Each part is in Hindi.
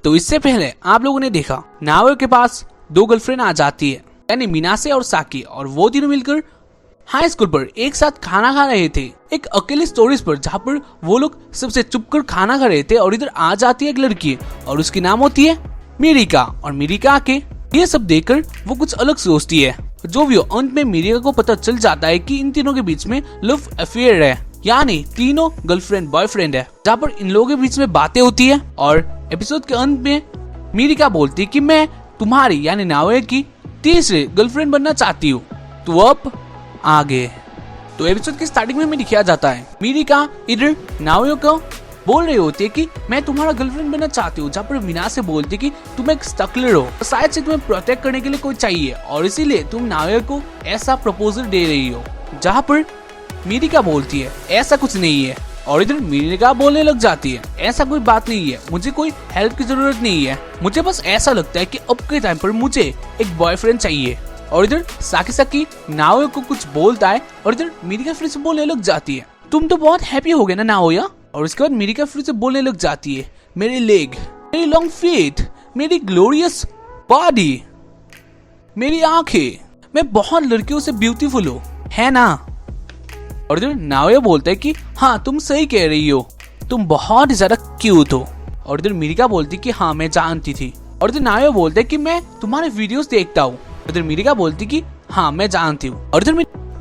तो इससे पहले आप लोगों ने देखा नाओया के पास 2 गर्लफ्रेंड आ जाती है, यानी मिनासे और साकी, और वो तीनों मिलकर हाई स्कूल पर एक साथ खाना खा रहे थे एक अकेले स्टोरेज पर, जहाँ पर वो लोग सबसे चुप कर खाना खा रहे थे। और इधर आ जाती है एक लड़की और उसकी नाम होती है मिरिका, और मिरिका के ये सब देखकर वो कुछ अलग सोचती है। जो भी हो, अंत में मिरिका को पता चल जाता है कि इन तीनों के बीच में लव अफेयर है, यानी तीनों गर्लफ्रेंड बॉयफ्रेंड है, जहाँ पर इन लोगों के बीच में बातें होती है। और एपिसोड के अंत में मिरिका बोलती है कि मैं तुम्हारी यानी नाओया की तीसरी गर्लफ्रेंड बनना चाहती हूँ, तो अब आगे। तो एपिसोड की स्टार्टिंग में हमें दिखाया जाता है मिरिका इधर नाओया को बोल रही होती है कि मैं तुम्हारा गर्लफ्रेंड बनना चाहती हूँ, जहाँ पर मिनासे बोलती है कि तुम एक स्टकलर हो, शायद से तुम्हें प्रोटेक्ट करने के लिए कोई चाहिए और इसीलिए तुम नाओया को ऐसा प्रपोजल दे रही हो। जहाँ पर मिरिका बोलती है ऐसा कुछ नहीं है, और इधर मिरिका बोलने लग जाती है ऐसा कोई बात नहीं है, मुझे कोई हेल्प की जरूरत नहीं है, मुझे बस ऐसा लगता है कि अब के टाइम पर मुझे एक बॉयफ्रेंड चाहिए। और इधर साकी नाओया को कुछ बोलता है और इधर मिरिका फिर से बोलने लग जाती है तुम तो बहुत हैप्पी हो गए ना नाओया। और उसके बाद मिरिका फिर से बोलने लग जाती है मेरे लेग, मेरी लॉन्ग फीट, मेरी ग्लोरियस बॉडी, मेरी आंखें, मैं बहुत लड़कियों से ब्यूटीफुल हूँ, है ना। और इधर नाओया बोलता है कि हाँ तुम सही कह रही हो, तुम बहुत ज्यादा क्यूट हो। और इधर मिरिका बोलती कि हाँ मैं जानती थी। और इधर नाओया बोलता है कि मैं तुम्हारे वीडियोस देखता हूँ। इधर मिरिका बोलती कि हाँ मैं जानती हूँ।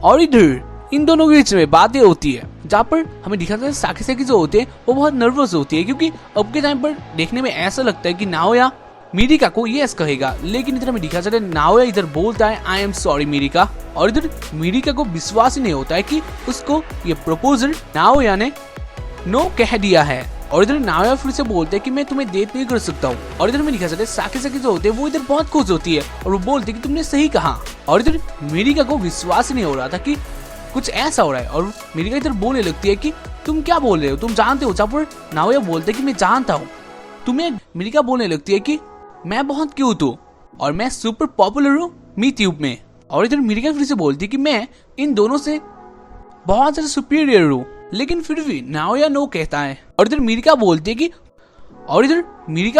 और इधर इन दोनों के बीच में बातें होती है, जहाँ पर हमें दिखाता है साकी जो होते हैं वो बहुत नर्वस होती है, क्योंकि अब के टाइम पर देखने में ऐसा लगता है कि नाओया मिरिका को यस कहेगा, लेकिन इधर हमें दिखा जाता है नाओया इधर बोलता है आई एम सॉरी मिरिका। और इधर मिरिका को विश्वास ही नहीं होता है कि उसको ये प्रपोजल नाओया ने नो कह दिया है। और इधर नाओया फिर से बोलते हैं कि मैं तुम्हें डेट नहीं कर सकता हूँ। और इधर में दिखा जाता है साकी जो होते हैं वो इधर बहुत खुश होती है और वो बोलती है कि तुमने सही कहा। और इधर मिरिका को विश्वास ही नहीं हो रहा था कि कुछ ऐसा हो रहा है, और मिरिका इधर बोलने लगती है कि तुम क्या बोल रहे हो, तुम जानते हो। जहाँ पर नाओया बोलते हैं कि मैं जानता हूँ तुम्हें। मिरिका बोलने लगती है कि मैं बहुत क्यूट हूँ और मैं सुपर पॉपुलर हूँ मीट्यूब में। और इधर मिरिका फिर से बोलती है कि मैं इन दोनों से बहुत ज्यादा सुपीरियर हूँ, लेकिन फिर भी नाओया नो कहता है। और इधर मिरिका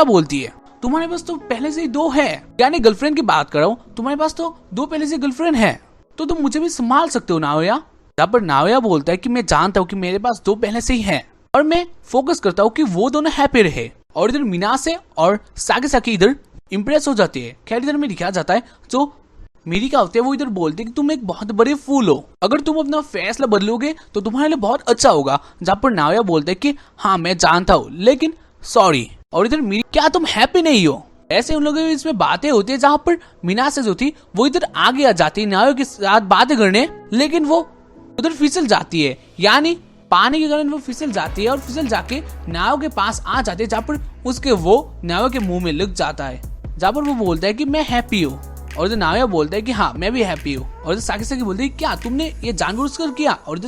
बोलती है तुम्हारे पास तो पहले से ही 2 है, यानी गर्लफ्रेंड की बात कर रहा हूँ, तुम्हारे पास तो 2 पहले से गर्लफ्रेंड है, तो तुम मुझे भी संभाल सकते हो नाओया। जहाँ पर नाओया बोलता है कि मैं जानता हूँ कि मेरे पास 2 पहले से ही है और मैं फोकस करता हूँ कि वो दोनों हैप्पी रहे। और इधर मिनासे और साकी इधर इंप्रेस हो जाती है। खैर इधर में दिखाया जाता है जो मिरिका होते हैं वो इधर बोलते हैं कि तुम एक बहुत बड़े फूल हो, अगर तुम अपना फैसला बदलोगे तो तुम्हारे लिए बहुत अच्छा होगा। जहाँ पर नाओया बोलते हैं कि हाँ मैं जानता हूँ लेकिन सॉरी। और इधर क्या तुम हैप्पी नहीं हो, ऐसे उन लोगों के बीच में बातें होती है, जहाँ पर मिनासे जो थी वो इधर आगे आ जाती है नाओया के साथ बातें करने, लेकिन वो उधर फिसल जाती है, यानी पानी के कारण वो फिसल जाती है और फिसल जाके नाव के पास आ जाती है, जहाँ पर उसके वो नाव के मुंह में लग जाता है। जहाँ पर वो बोलता है कि मैं हैप्पी हूँ, और जो नाओया बोलता है कि हाँ मैं भी हैप्पी हूँ। और जो साकी बोलती है क्या तुमने ये जानबूझकर किया। और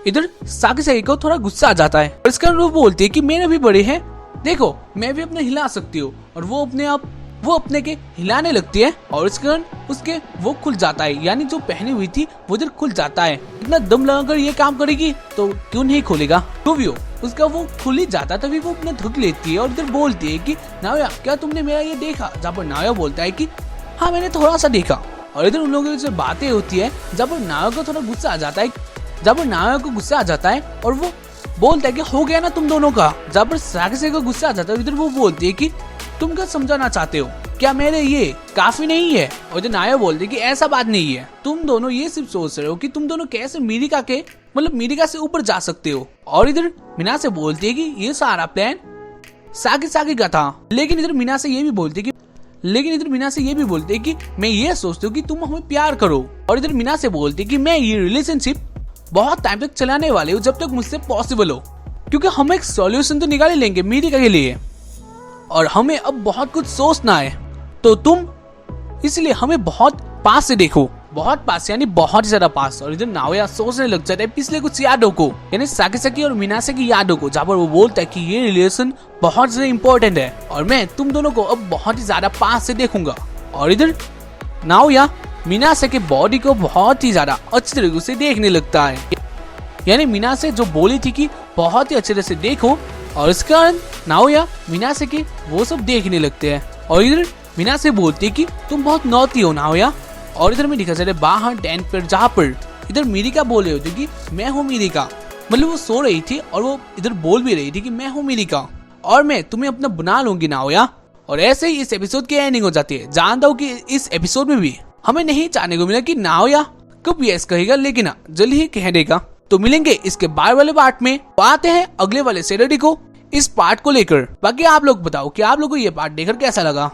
इधर साकी को थोड़ा गुस्सा आ जाता है और इसका वो बोलती है कि मेरे भी बड़े हैं, देखो मैं भी अपने हिला सकती हूँ। और वो अपने के हिलाने लगती है और इसके कारण उसके वो खुल जाता है, यानी जो पहनी हुई थी वो इधर खुल जाता है। इतना दम लगाकर ये काम करेगी तो क्यों नहीं खोलेगा, तो भी उसका वो खुल ही जाता, तभी वो अपना धुक लेती है और इधर बोलती है कि नाओया क्या तुमने मेरा ये देखा। जहाँ पर नाओया बोलता है कि हाँ मैंने थोड़ा सा देखा। और इधर उन लोगों की बातें होती है, जब नाओया को थोड़ा गुस्सा आ जाता है, और वो बोलता है कि हो गया ना तुम दोनों का। जब साकी को गुस्सा आ जाता है इधर वो बोलती है कि तुम क्या समझाना चाहते हो, क्या मेरे ये काफी नहीं है। और इधर नाओया बोलती है कि ऐसा बात नहीं है, तुम दोनों ये सिर्फ सोच रहे हो कि तुम दोनों कैसे मिरिका से ऊपर जा सकते हो। और इधर मिनासे बोलती है कि ये सारा प्लान साकी का था, लेकिन इधर मिनासे ये भी बोलती है कि मैं ये सोचती हूँ कि तुम हमें प्यार करो। और इधर मिनासे बोलती है कि मैं ये रिलेशनशिप बहुत टाइम तक चलाने वाले हूँ, जब तक मुझसे पॉसिबल हो, क्योंकि हम एक सॉल्यूशन तो निकाल लेंगे मिरिका के लिए, और हमें अब बहुत कुछ सोचना है, तो तुम इसलिए हमें बहुत पास से देखो, बहुत पास यानी बहुत ही ज्यादा पास। और इधर नाओया सोचने लग जाता है पिछले कुछ यादों को, यानी साकी और मिनासे की यादों को, जहाँ पर वो बोलता है कि ये रिलेशन बहुत ज्यादा इंपॉर्टेंट है और मैं तुम दोनों को अब बहुत ही ज्यादा पास से देखूंगा। और इधर नाओया मिनासे के बॉडी को बहुत ही ज्यादा अच्छी तरीके से देखने लगता है, यानी मिनासे जो बोली थी कि बहुत ही अच्छे तरह से देखो, और इस कारण नाओया मीनासे के वो सब देखने लगते हैं और इधर मीनासे बोलती है कि तुम बहुत नौती हो नाओया। और इधर में दिखा जाता है बाहर टेंट पर जहाँ पर इधर मिरिका बोल रहे होते कि मैं हूँ मिरिका, मतलब वो सो रही थी और वो इधर बोल भी रही थी कि मैं हूँ मिरिका और मैं तुम्हें अपना बना लूंगी नाओया। और ऐसे ही इस एपिसोड की एंडिंग हो जाती है। जानता हूँ कि इस एपिसोड में भी हमें नहीं जानने को मिला कि नाओया कब यस कहेगा, लेकिन जल्द ही कह देगा। तो मिलेंगे इसके बाहर वाले पार्ट में। तो आते हैं अगले वाले सैटरडे को इस पार्ट को लेकर। बाकी आप लोग बताओ कि आप लोगों को ये पार्ट देखकर कैसा लगा।